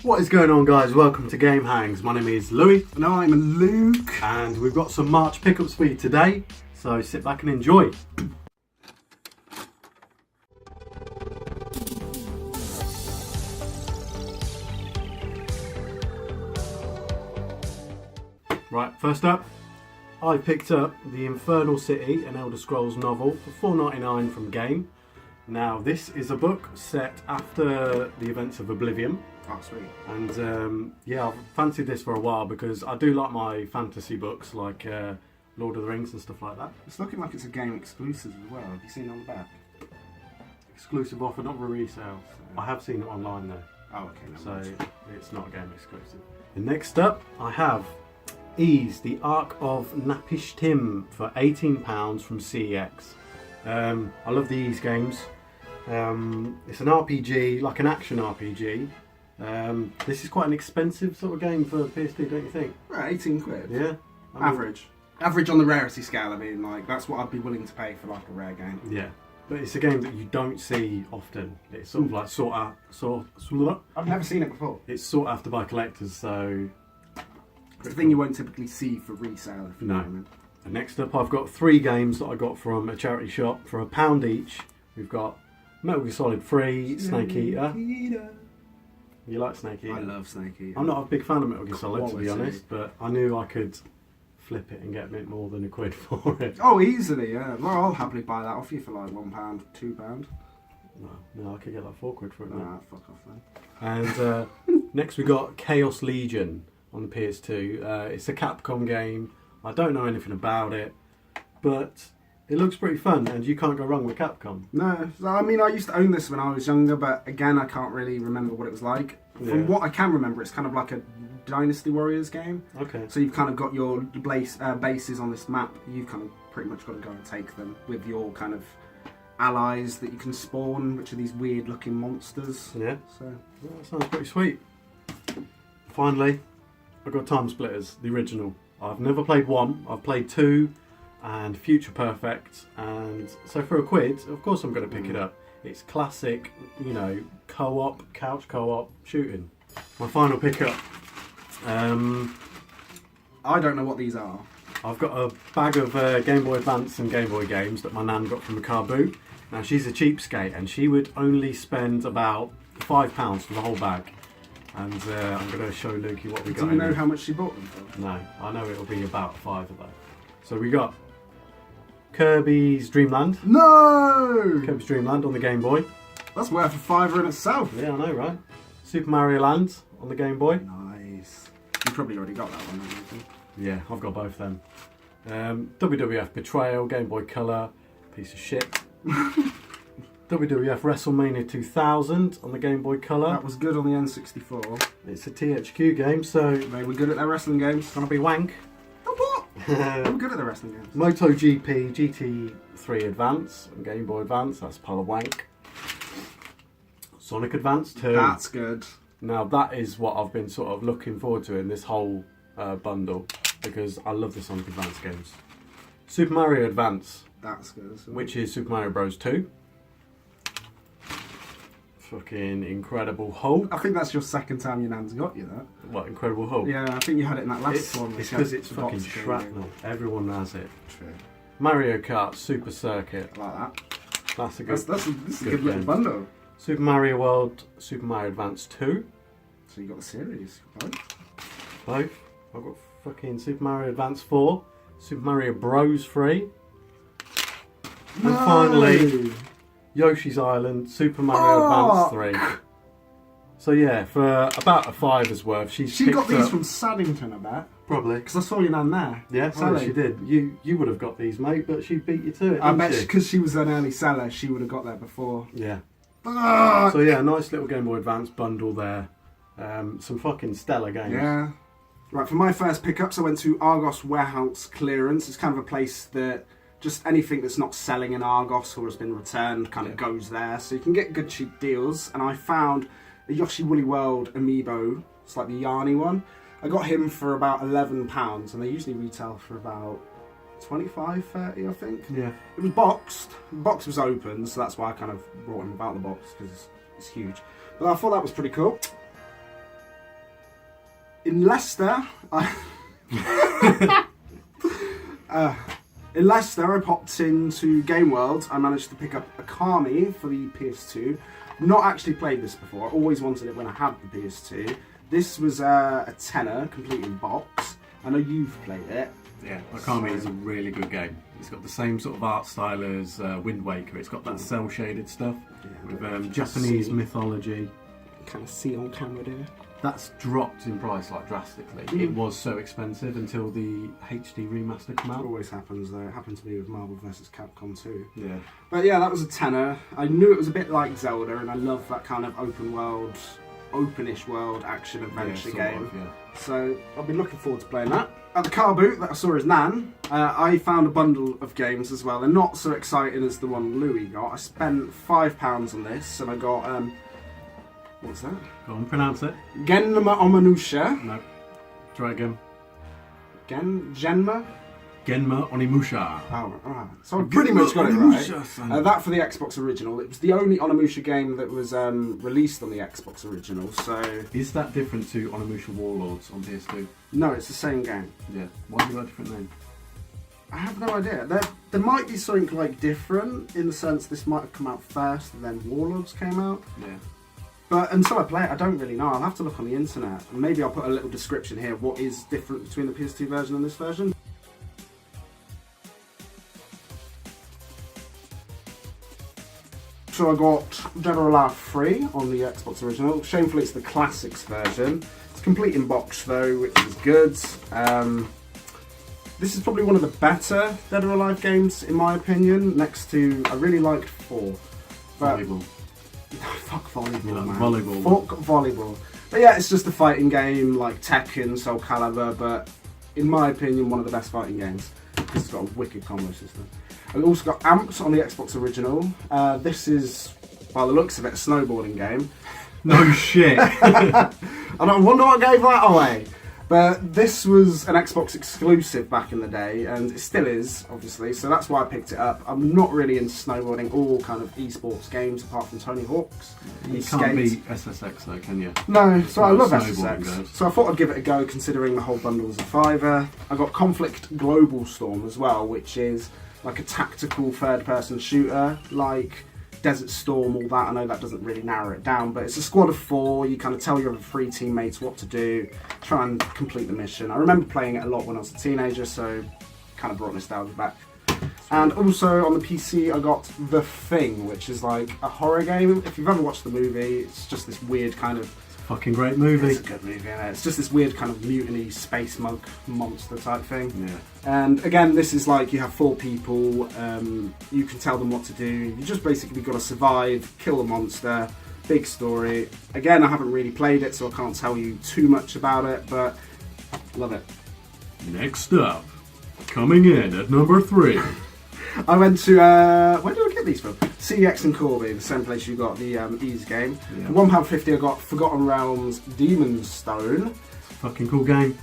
What is going on, guys? Welcome to GameHangs. My name is Louis. And I'm Luke. And we've got some March pickups for you today, so sit back and enjoy. Right, first up, I picked up The Infernal City, an Elder Scrolls novel, for $4.99 from Game. Now, this is a book set after the events of Oblivion. Oh, sweet. And yeah, I've fancied this for a while because I do like my fantasy books like Lord of the Rings and stuff like that. It's looking like it's a Game exclusive as well. Have you seen it on the back? Exclusive offer, not for resale. I have seen it online though. Oh, okay. No So worries. it's not a Game exclusive. And next up, I have Ease, the Ark of Napishtim for £18 from CEX. I love the Ease games. It's an RPG, like an action RPG. This is quite an expensive sort of game for PS2, don't you think? Right, 18 quid. Yeah. Average. Average on the rarity scale, I mean, like, that's what I'd be willing to pay for, like, a rare game. Yeah. But it's a game that you don't see often. It's sort of like I've never seen it before. it's sought after by collectors, so... It's the thing you won't typically see for resale, if you know what I mean. And next up, I've got 3 games that I got from a charity shop for £1 each. We've got Metal Gear Solid 3, Snake Eater. You like Snake Eater? I love Snake Eater. I'm not a big fan of Metal Gear Solid, to be Quality. honest, but I knew I could flip it and get a bit more than £1 for it. Oh, easily, yeah. Well, I'll happily buy that off you for like £1, £2. No, I could get like £4 for it. Nah, fuck off then. And next we got Chaos Legion on the PS2. It's a Capcom game. I don't know anything about it, but it looks pretty fun, and you can't go wrong with Capcom. No, so, I mean, I used to own this when I was younger, but again, I can't really remember what it was like. From what I can remember, it's kind of like a Dynasty Warriors game. Okay. So you've kind of got your bases on this map. You've kind of pretty much got to go and take them with your kind of allies that you can spawn, which are these weird-looking monsters. Yeah. So Yeah, that sounds pretty sweet. Finally, I've got Time Splitters, the original. I've never played 1, I've played 2 and Future Perfect, and so for £1, of course I'm going to pick it up. It's classic, you know, co-op, couch co-op shooting. My final pickup. I don't know what these are. I've got a bag of Game Boy Advance and Game Boy games that my nan got from the car boot. Now, she's a cheapskate and she would only spend about £5 for the whole bag. And I'm going to show Lukey what we got. Do you know how much she bought them for? No, I know it'll be about £5 of that. So we got Kirby's Dream Land. No! Kirby's Dream Land on the Game Boy. That's worth a £5 in itself. Yeah, I know, right? Super Mario Land on the Game Boy. Nice. You probably already got that one, haven't you? Yeah, I've got both them. WWF Betrayal, Game Boy Color, piece of shit. WWF WrestleMania 2000 on the Game Boy Color. That was good on the N64. It's a THQ game, so They were good at their wrestling games. it's gonna be wank. Oh, what? I'm good at the wrestling games. MotoGP GT3 Advance on Game Boy Advance. That's a pile of wank. Sonic Advance 2. That's good. Now that is what I've been sort of looking forward to in this whole bundle, because I love the Sonic Advance games. Super Mario Advance, That's good. which is Super Mario Bros. 2. Fucking Incredible Hulk. I think that's your second time your nan's got you that. What, Incredible Hulk? Yeah, I think you had it in that last one. It's because it's fucking shrapnel. Everyone has it. True. Mario Kart Super Circuit. I like that. That's a good. This is a good good little game. bundle. Super Mario World, Super Mario Advance 2. So you got the series, right? Both. I've got fucking Super Mario Advance 4, Super Mario Bros. 3, and finally Yoshi's Island, Super Mario Advance 3. So yeah, for about a $5's worth, she got these up, from Saddington, I bet. probably. Because I saw your nan there. Yeah, probably Sally. she did. You would have got these, mate, but she beat you to it. I didn't bet she? because she was an early seller, she would have got there before. Yeah. Ah! So yeah, nice little Game Boy Advance bundle there. Some fucking stellar games. Yeah. Right, for my first pickups, I went to Argos Warehouse Clearance. It's kind of a place that just anything that's not selling in Argos or has been returned kind of goes there. So you can get good cheap deals. And I found a Yoshi Woolly World amiibo. It's like the Yarny one. I got him for about £11, and they usually retail for about 25, 30, I think. Yeah. It was boxed. The box was open, so that's why I kind of brought him without the box, because it's huge. But I thought that was pretty cool. In Leicester, in Leicester, I popped into Game World. I managed to pick up Akami for the PS2. Not actually played this before. I always wanted it when I had the PS2. This was a tenner, complete in box. I know you've played it. Yeah, Akami is a really good game. It's got the same sort of art style as Wind Waker. It's got that cel-shaded stuff with Japanese mythology. Kind of see on camera there. That's dropped in price like drastically. It was so expensive until the HD remaster came out. It always happens though. It happened to me with Marvel vs. Capcom 2. Yeah. But yeah, that was a tenner. I knew it was a bit like Zelda, and I love that kind of open world, openish world action adventure game. So I'll be looking forward to playing that. At the car boot that I saw his nan, I found a bundle of games as well. They're not so exciting as the one Louis got. I spent £5 on this, and I got what's that? Go on, pronounce it. Genma Omanusha. No. Try again. Genma? Genma Onimusha. Oh, right. So I pretty much got it right. That for the Xbox original. It was the only Onimusha game that was released on the Xbox original, so... Is that different to Onimusha Warlords on PS2? No, it's the same game. Yeah. Why do you got a different name? I have no idea. There might be something like different, in the sense this might have come out first and then Warlords came out. Yeah. But until I play it, I don't really know. I'll have to look on the internet. And maybe I'll put a little description here of what is different between the PS2 version and this version. So I got Dead or Alive 3 on the Xbox original. Shamefully, it's the classics version. It's complete in box though, which is good. This is probably one of the better Dead or Alive games, in my opinion. Next to, I really liked 4. Volleyball. Fuck volleyball, man. Volleyball. Fuck volleyball. But yeah, it's just a fighting game like Tekken, Soul Calibur, but in my opinion, one of the best fighting games. It's got a wicked combo system. I've also got Amps on the Xbox original. This is, by the looks of it, a snowboarding game. No shit. I don't wonder what gave that away. But this was an Xbox exclusive back in the day, and it still is, obviously, so that's why I picked it up. I'm not really into snowboarding or kind of esports games, apart from Tony Hawk's. You can't beat SSX though, can you? No, so I love snowboarding SSX. goes. So I thought I'd give it a go, considering the whole bundle was a £5. I got Conflict Global Storm as well, which is like a tactical third-person shooter, like Desert Storm, all that. I know that doesn't really narrow it down, but it's a squad of 4. You kind of tell your other 3 teammates what to do, try and complete the mission. I remember playing it a lot when I was a teenager, so kind of brought nostalgia back. And also on the PC, I got The Thing, which is like a horror game. If you've ever watched the movie, it's just this weird kind of... Fucking great movie. It's a good movie, isn't it? It's just this weird kind of mutiny space monk monster type thing. Yeah. And again, this is like you have 4 people, you can tell them what to do. You just basically got to survive, kill the monster, big story. Again, I haven't really played it, so I can't tell you too much about it, but love it. Next up, coming in at number 3. I went to, where did I get these from? CEX and Corby, the same place you got the Ease game. Yeah. For £1.50 I got Forgotten Realms Demon's Stone. Fucking cool game.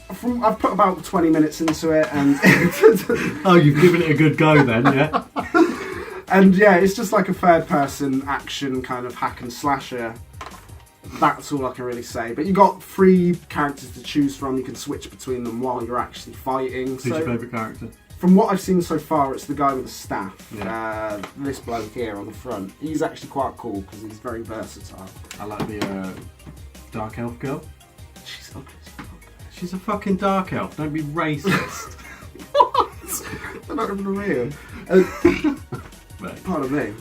I've put about 20 minutes into it, and... Oh, you've given it a good go then, yeah? And yeah, it's just like a third-person action kind of hack and slasher. That's all I can really say. But you got 3 characters to choose from. You can switch between them while you're actually fighting. Who's your favourite character? From what I've seen so far, it's the guy with the staff. Yeah. This bloke here on the front. He's actually quite cool because he's very versatile. I like the dark elf girl. She's ugly as fuck. She's a fucking dark elf. Don't be racist. What? They're not even real. Right. Pardon me.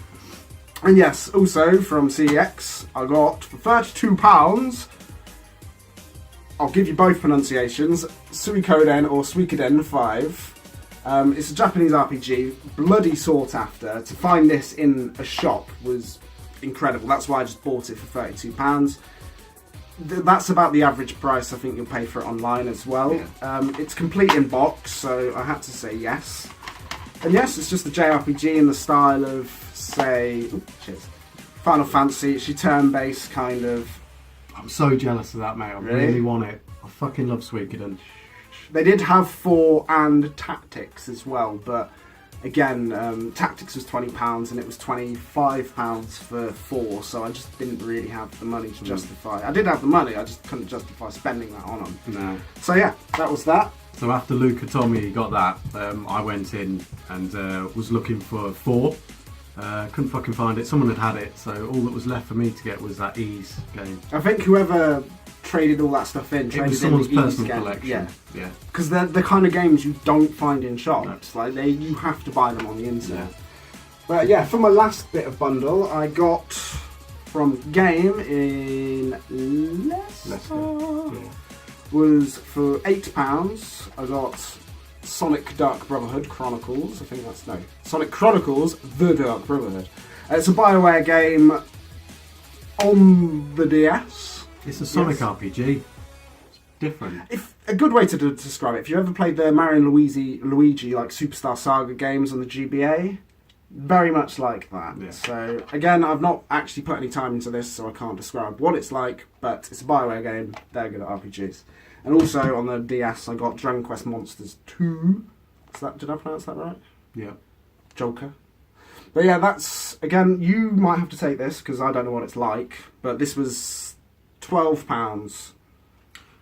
And yes, also from CEX, I got for £32. I'll give you both pronunciations. Suikoden or Suikoden 5. It's a Japanese RPG, bloody sought after. To find this in a shop was incredible. That's why I just bought it for £32. That's about the average price I think you'll pay for it online as well. Yeah. It's complete in box, so I had to say yes. And yes, it's just a JRPG in the style of, say, Final Fantasy. It's your turn-based kind of... I'm so jealous of that, mate. I really want it. I fucking love Suikoden. They did have 4 and Tactics as well, but Again, Tactics was £20 and it was £25 for 4, so I just didn't really have the money to justify. I did have the money, I just couldn't justify spending that on them. No. So yeah, that was that. So after Luca told me he got that, I went in and was looking for 4. Couldn't fucking find it. Someone had it, so all that was left for me to get was that Ease game. I think whoever traded all that stuff in, It was someone's personal collection. Yeah. Because they're the kind of games you don't find in shops. No. Like you have to buy them on the internet. Yeah. But yeah, for my last bit of bundle, I got from Game in Leicester. Yeah. Was for £8. I got Sonic Dark Brotherhood Chronicles. I think that's Sonic Chronicles: The Dark Brotherhood. It's a BioWare game on the DS. It's a Sonic RPG. It's different. If a good way to describe it, if you ever played the Mario and Luigi like Superstar Saga games on the GBA, very much like that. Yeah. So again, I've not actually put any time into this, so I can't describe what it's like. But it's a BioWare game. They're good at RPGs. And also on the DS, I got Dragon Quest Monsters 2. Did I pronounce that right? Yeah. Joker. But yeah, that's again. You might have to take this because I don't know what it's like. But this was £12.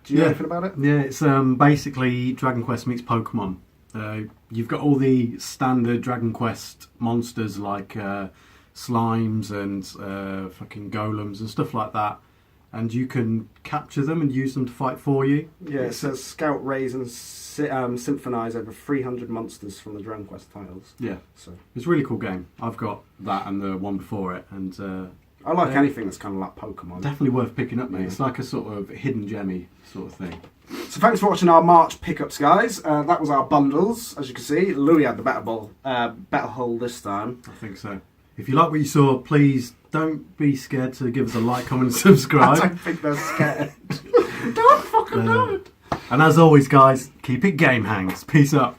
Do you know anything about it? Yeah, it's basically Dragon Quest meets Pokemon. You've got all the standard Dragon Quest monsters like slimes and fucking golems and stuff like that, and you can capture them and use them to fight for you. Yeah, it says scout, raise and symphonize over 300 monsters from the Dragon Quest titles. Yeah, so it's a really cool game. I've got that and the one before it, and I like anything that's kind of like Pokemon. Definitely worth picking up, mate. Yeah. It's like a sort of hidden gemmy sort of thing. So thanks for watching our March pickups, guys. That was our bundles. As you can see, Louis had the better haul this time. I think so. If you like what you saw, please don't be scared to give us a like, comment and subscribe. I don't think they're scared. Don't fucking do it. And as always, guys, keep it GameHangs. Peace up.